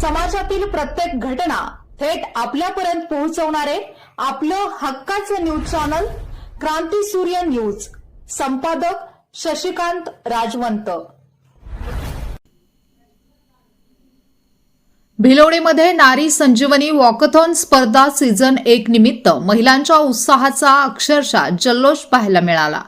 समाजातील प्रत्येक घटना थेट आपल्यापर्यंत पोहोचवणारे आपलं हक्काचं न्यूज चॅनल क्रांती सूर्य न्यूज। संपादक शशिकांत राजवंत। भिलवडीमध्ये नारी संजीवनी वॉकथॉन स्पर्धा सीझन 1 निमित्त महिलांच्या उत्साहाचा अक्षरशः जल्लोष पाहायला मिळाला।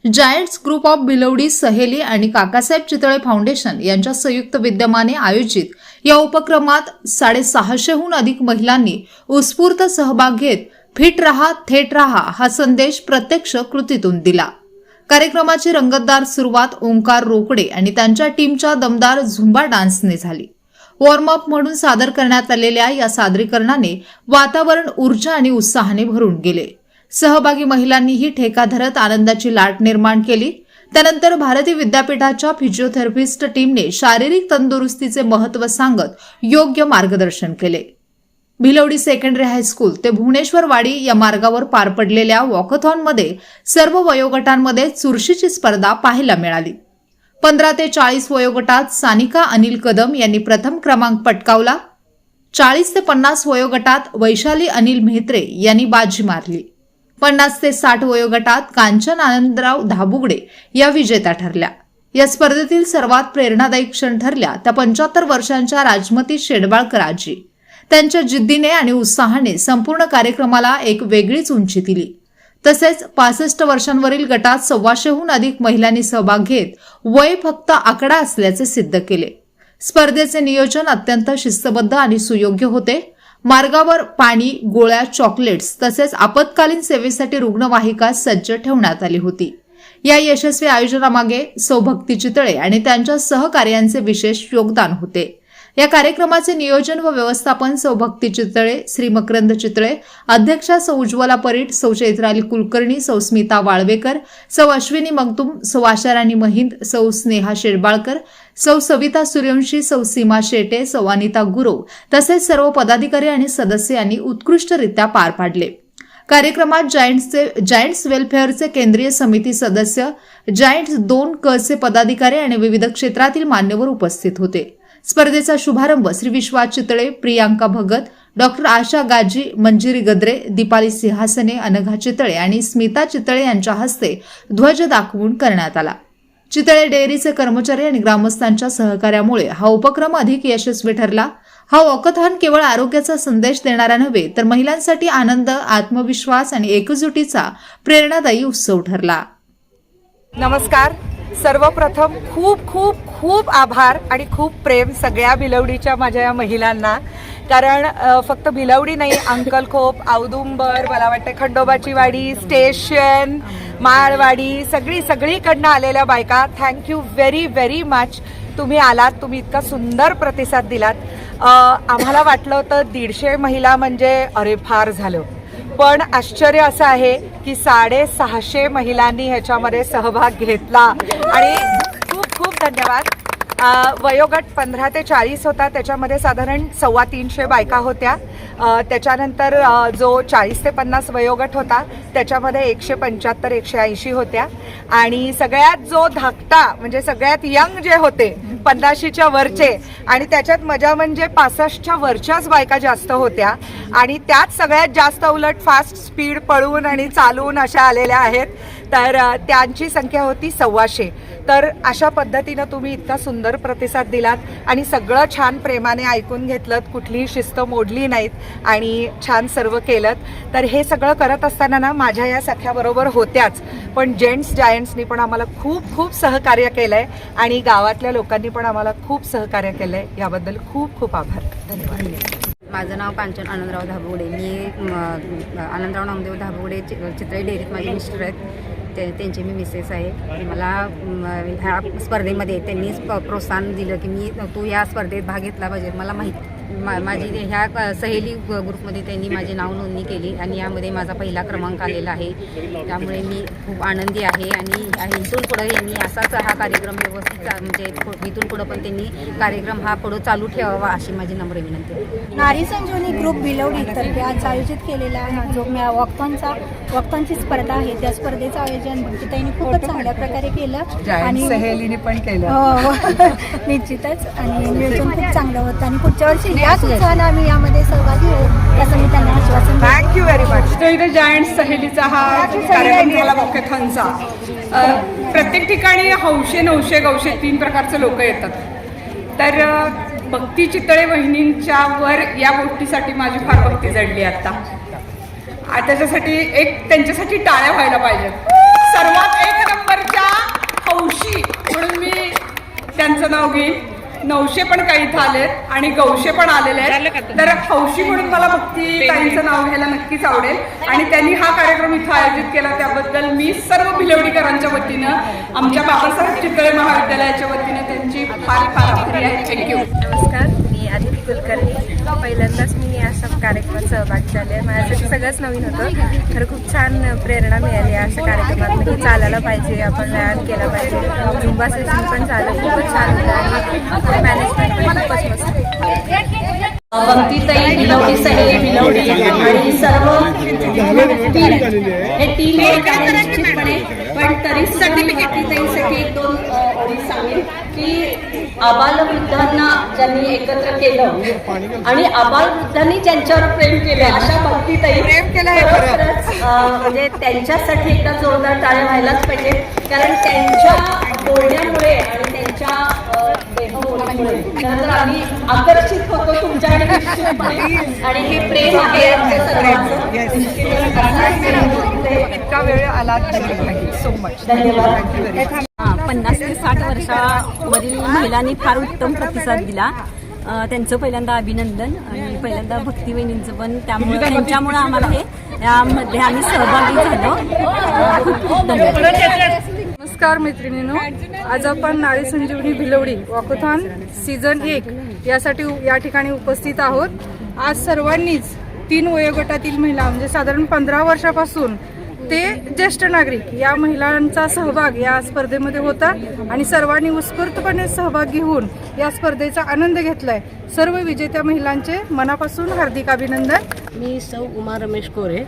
जायंट्स ग्रुप ऑफ भिलवडी सहेली आणि काकासाहेब चितळे फाउंडेशन यांच्या संयुक्त विद्यमाने आयोजित या उपक्रमात 650हून अधिक महिलांनी उत्स्फूर्त सहभाग घेत फिट रहा थेट रहा हा संदेश प्रत्यक्ष कृतीतून दिला। कार्यक्रमाची रंगतदार सुरुवात ओंकार रोकडे आणि त्यांच्या टीमच्या दमदार झुंबा डान्सने झाली। वॉर्म अप म्हणून सादर करण्यात आलेल्या या सादरीकरणाने वातावरण ऊर्जा आणि उत्साहाने भरून गेले। सहभागी महिलांनीही ठेका धरत आनंदाची लाट निर्माण केली। त्यानंतर भारतीय विद्यापीठाच्या फिजिओथेरपिस्ट टीमने शारीरिक तंदुरुस्तीचे महत्त्व सांगत योग्य मार्गदर्शन केले। भिलवडी सेकंडरी हायस्कूल ते भुवनेश्वरवाडी या मार्गावर पार पडलेल्या वॉकथॉनमध्ये सर्व वयोगटांमध्ये चुरशीची स्पर्धा पाहायला मिळाली। 15 ते 40 वयोगटात सानिका अनिल कदम यांनी प्रथम क्रमांक पटकावला। 40 ते 50 वयोगटात वैशाली अनिल म्हेत्रे यांनी बाजी मारली। 50 ते 60 वयोगटात कांचन आनंदराव धाबुगडे या विजेत्या ठरल्या। या स्पर्धेतील सर्वात प्रेरणादायी क्षण ठरल्या त्या 75 वर्षांच्या राजमती शेडबाळकर आजी। त्यांच्या जिद्दीने आणि उत्साहाने संपूर्ण कार्यक्रमाला एक वेगळीच उंची दिली। तसेच 65 वर्षांवरील गटात 125हून अधिक महिलांनी सहभाग घेत वय फक्त आकडा असल्याचे सिद्ध केले। स्पर्धेचे नियोजन अत्यंत शिस्तबद्ध आणि सुयोग्य होते। मार्गावर पाणी, गोळ्या, चॉकलेट्स तसेच आपत्कालीन सेवेसाठी रुग्णवाहिका सज्ज ठेवण्यात आली होती। या यशस्वी आयोजनामागे सौभक्ती चितळे आणि त्यांच्या सहकार्यांचे विशेष योगदान होते। या कार्यक्रमाचे नियोजन व व्यवस्थापन सौभक्ती चितळे, श्री मकरंद चितळे, अध्यक्षा सौ उज्ज्वला परीट, सौ चैत्राली कुलकर्णी, सौ स्मिता वाळवेकर, सौ अश्विनी मगदुम, सौ आशाराणी महिंद, सौ स्नेहा शेडबाळकर, सौ सविता सूर्यवंशी, सौ सीमा शेटे, सौ अनिता गुरव तसेच सर्व पदाधिकारी आणि सदस्य यांनी उत्कृष्टरित्या पार पाडले। कार्यक्रमात जायंट्स वेलफेअरचे केंद्रीय समिती सदस्य, जायंट्स 2 क चे पदाधिकारी आणि विविध क्षेत्रातील मान्यवर उपस्थित होते। स्पर्धेचा शुभारंभ श्री विश्वास चितळे, प्रियांका भगत, डॉक्टर आशा गाजी, मंजिरी गद्रे, दीपाली सिंहासने, अनघा चितळे आणि स्मिता चितळे यांच्या हस्ते ध्वज दाखवून करण्यात आला। चितळे डेअरीचे कर्मचारी आणि ग्रामस्थांच्या सहकार्यामुळे हा उपक्रम अधिक यशस्वी ठरला। हा वॉकथॉन केवळ आरोग्याचा संदेश देणारा नव्हे तर महिलांसाठी आनंद, आत्मविश्वास आणि एकजुटीचा प्रेरणादायी उत्सव ठरला। नमस्कार। सर्वप्रथम खूप खूप खूप आभार आणि खूप प्रेम सगळ्या भिलवडीच्या माझ्या या महिलांना। कारण फक्त भिलवडी नाही, अंकलखोप, औदुंबर, मला वाटतं खंडोबाची वाडी, स्टेशन, माळवाडी, सगळीकडनं आलेल्या बायका, थँक्यू व्हेरी व्हेरी मच। तुम्ही आलात, तुम्ही इतका सुंदर प्रतिसाद दिलात। आम्हाला वाटलं होतं 150 महिला म्हणजे अरे फार झालं, पण आश्चर्य असं आहे की 650 महिलांनी ह्याच्यामध्ये सहभाग घेतला आणि खूप खूप धन्यवाद। वयोगट 15 ते 40 होता, त्याच्यामध्ये साधारण 250 बायका होत्या। त्याच्यानंतर जो 40 ते 50 वयोगट होता त्याच्यामध्ये 175 180 होत्या आणि सगळ्यात जो धाकटा म्हणजे सगळ्यात यंग जे होते 50च्या वरचे आणि त्याच्यात मजा म्हणजे 65च्या वरच्याच बायका जास्त होत्या आणि त्यात सगळ्यात जास्त उलट फास्ट स्पीड पळून आणि चालून अशा आलेल्या आहेत। तर त्यांची संख्या होती 125। तर अशा पद्धतीनं तुम्ही इतका सुंदर प्रतिसाद दिलात आणि सगळं छान प्रेमाने ऐकून घेतलं, कुठलीही शिस्त मोडली नाहीत आणि छान सर्व केलं। तर हे सगळं करत असताना ना माझ्या या सख्याबरोबर होत्याच, पण जायंट्सनी पण आम्हाला खूप खूप सहकार्य केलंय आणि गावातल्या लोकांनी पण आम्हाला खूप सहकार्य केलंय। याबद्दल खूप खूप आभार, धन्यवाद। माझं नाव कांचन आनंदराव धाबुगडे। मी आनंदराव नामदेव धाबुगडे चितळे डेअरीत माझे मिस्टर आहेत, त्यांची मी मिसेस आहे। मला ह्या स्पर्धेमध्ये त्यांनी प्रोत्साहन दिलं की तू या स्पर्धेत भाग घेतला पाहिजे। मला माझी ह्या सहेली ग्रुपमध्ये त्यांनी माझी नाव नोंदणी केली आणि यामध्ये माझा पहिला क्रमांक आलेला आहे. त्यामुळे मी खूप आनंदी आहे आणि इथून पुढं यांनी असाच हा कार्यक्रम व्यवस्थित म्हणजे इथून पुढं पण त्यांनी कार्यक्रम हा पुढं चालू ठेवावा अशी माझी नम्र विनंती आहे. नारी संजीवनी ग्रुप भिलवडीतर्फे आज आयोजित केलेला आहे जो वक्तांची स्पर्धा आहे. त्या स्पर्धेचं आयोजन भक्तीताईंनी खूपच चांगल्या प्रकारे केलं आणि सहेलीने पण केलं. हो निश्चितच आणि नियोजन खूप चांगलं होतं आणि पुढच्या वर्षी याच उत्साहानं आम्ही यामध्ये सहभागी होऊ असं मी त्यांना आश्वासन देते. Thank you very much. The giant सहेलीचा हा कार्यक्रम झाला वॉकेथॉनचा. प्रत्येक ठिकाणी हौशे नवशे गवशे 3 प्रकारचे लोक येतात. तर भक्ती चितळे वहिनींच्या वर या गोष्टीसाठी माझी फार भक्ती जडली आता. त्याच्यासाठी त्यांच्यासाठी टाळ्या व्हायला पाहिजेत. सर्वात 1 नंबरच्या हौशी म्हणून मी त्यांचं नाव घेईन. नवशे पण काही इथं आलेत आणि गवशे पण आलेले आहेत. तर हौशी म्हणून मला भक्ती ताईंचं नाव घ्यायला नक्कीच आवडेल आणि त्यांनी हा कार्यक्रम इथं आयोजित केला त्याबद्दल मी सर्व भिलवडीकरांच्या वतीनं आमच्या बाबासाहेब चितळे महाविद्यालयाच्या वतीनं त्यांची फार फार आभारी आहे. थँक्यू. नमस्कार, मी आदिती कुलकर्णी. पहिल्यांदाच मी अशा कार्यक्रमात सहभागी झाले. माझ्यासाठी सगळंच नवीन होतं. खरं खूप छान प्रेरणा मिळाली अशा कार्यक्रमात की चालायला पाहिजे, आपण व्यायाम केला पाहिजे. झुंबा सेशन पण झालं, खूपच छान होतं आणि मॅनेजमेंट पण खूपच मस्त. भक्तीताई भिलवडी सहेली भिलवडी आणि सर्व हे टीम एक आहे निश्चितपणे. पण तरी सर्टिफिकेटसाठी 1-2 ओळी सांगेन की आबालवृद्धांना ज्यांनी एकत्र केलं आणि आबालवृद्धांनी ज्यांच्यावर प्रेम केलं अशा भक्तीताई प्रेम केलं हे म्हणजे त्यांच्यासाठी एकदा जोरदार टाळ्या व्हायलाच पाहिजे. कारण त्यांच्या बोलण्यामुळे आणि त्यांच्या देहबोलीमुळे खरं तर आम्ही आकर्षित होतो तुमच्याकडे निश्चितपणे आणि हे प्रेम आहे आमच्या सर्वांचं. इतका वेळ आला सो मच. धन्यवाद. 50 ते 60 वर्षावरील महिलांनी फार उत्तम प्रतिसाद दिला. त्यांचं पहिल्यांदा अभिनंदन आणि पहिल्यांदा भक्तीवहिनींचं पण त्यांच्यामुळे आम्हाला यामध्ये आम्ही सहभागी झालो. खूप खूप धन्यवाद. नमस्कार मैत्रिणींनो, आज आपण नारी संजीवनी भिलवडी वॉकेथॉन सीझन 1 यासाठी या ठिकाणी उपस्थित आहोत. आज सर्वांनीच 3 वयोगटातील महिला म्हणजे साधारण 15 वर्षापासून ते ज्येष्ठ नागरिक या महिलांचा सहभाग या स्पर्धेमध्ये होता आणि सर्वांनी उत्स्फूर्तपणे सहभाग घेऊन या स्पर्धेचा आनंद घेतलाय. सर्व विजेत्या महिलांचे मनापासून हार्दिक अभिनंदन. मी सौ उमा रमेश कोरे.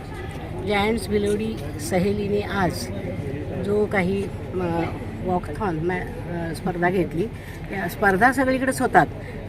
जायंट्स भिलवडी सहेलीने आज जो काही वॉकथॉन स्पर्धा घेतली, या स्पर्धा सगळीकडेच होतात.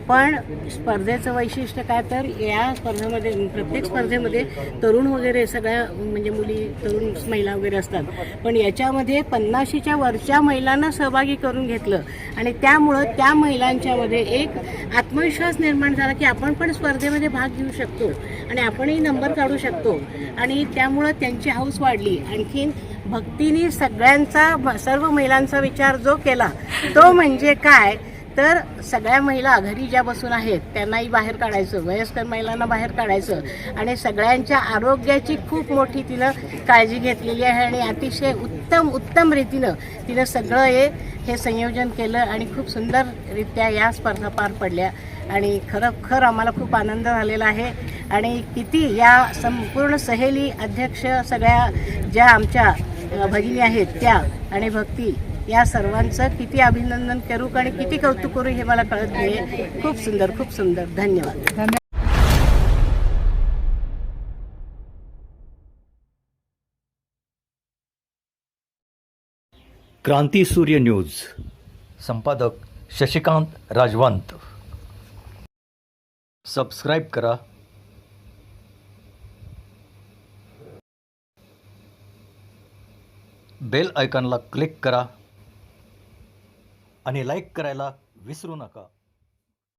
पण स्पर्धेचं वैशिष्ट्य काय तर या स्पर्धेमध्ये प्रत्येक स्पर्धेमध्ये तरुण वगैरे सगळ्या म्हणजे मुली तरुण महिला वगैरे असतात. पण याच्यामध्ये 50च्या वरच्या महिलांना सहभागी करून घेतलं आणि त्यामुळं त्या महिलांच्यामध्ये एक आत्मविश्वास निर्माण झाला की आपण पण स्पर्धेमध्ये भाग घेऊ शकतो आणि आपणही नंबर काढू शकतो आणि त्यामुळं त्यांची हौस वाढली. आणखीन भक्तीने सगळ्यांचा सर्व महिलांचा विचार जो केला तो म्हणजे काय तर सगळ्या महिला घरी ज्या बसून आहेत त्यांनाही बाहेर काढायचं, वयस्कर महिलांना बाहेर काढायचं आणि सगळ्यांच्या आरोग्याची खूप मोठी तिनं काळजी घेतलेली आहे आणि अतिशय उत्तम रीतीनं तिनं सगळं हे संयोजन केलं आणि खूप सुंदररित्या या स्पर्धा पार पडल्या आणि खरं आम्हाला खूप आनंद झालेला आहे. आणि किती या संपूर्ण सहेली अध्यक्ष सगळ्या ज्या आमच्या भगिनी आहेत त्या आणि भक्ती या सर्वांचं किती अभिनंदन करू आणि किती कौतुक करू हे मला कळत नाही. खूप सुंदर. धन्यवाद. क्रांती सूर्य न्यूज संपादक शशिकांत राजवंत. सबस्क्राईब करा, बेल आयकॉनला क्लिक करा आणि लाईक करायला विसरू नका.